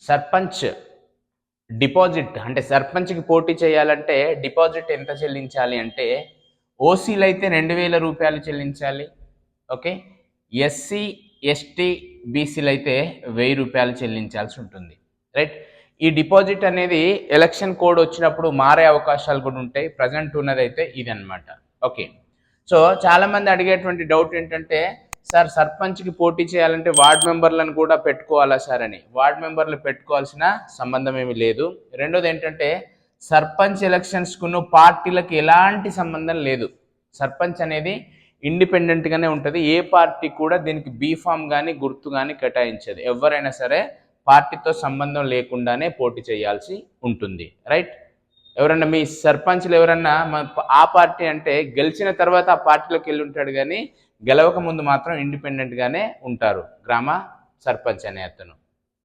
Sarpanch deposit అంటే సర్పంచ్కి పోటీ చేయాలంటే డిపాజిట్ ఎంత చెల్లించాలి అంటే ఓసీలు అయితే 2000 రూపాయలు చెల్లించాలి. ఓకే, ఎస్సీ ఎస్టీ బీసీలు అయితే 1000 రూపాయలు చెల్లించాల్సి ఉంటుంది. రైట్, ఈ డిపాజిట్ అనేది ఎలక్షన్ కోడ్ వచ్చినప్పుడు మారే అవకాశాలు కూడా ఉంటాయి. ప్రజెంట్ ఉన్నదైతే ఇది అనమాట. ఓకే, సో చాలామంది అడిగేటువంటి డౌట్ ఏంటంటే సార్ సర్పంచ్కి పోటీ చేయాలంటే వార్డ్ మెంబర్లను కూడా పెట్టుకోవాలా సార్ అని. వార్డ్ మెంబర్లు పెట్టుకోవాల్సిన సంబంధం ఏమీ లేదు. రెండోది ఏంటంటే సర్పంచ్ ఎలక్షన్స్కును పార్టీలకు ఎలాంటి సంబంధం లేదు. సర్పంచ్ అనేది ఇండిపెండెంట్గానే ఉంటుంది. ఏ పార్టీ కూడా దీనికి బీఫామ్ కానీ గుర్తు కానీ కేటాయించదు. ఎవరైనా సరే పార్టీతో సంబంధం లేకుండానే పోటీ చేయాల్సి ఉంటుంది. రైట్, ఎవరన్నా మీ సర్పంచ్లు ఎవరన్నా ఆ పార్టీ అంటే గెలిచిన తర్వాత ఆ పార్టీలోకి వెళ్ళి ఉంటాడు, కానీ గెలవక ముందు మాత్రం ఇండిపెండెంట్గానే ఉంటారు గ్రామ సర్పంచ్ అనే అతను.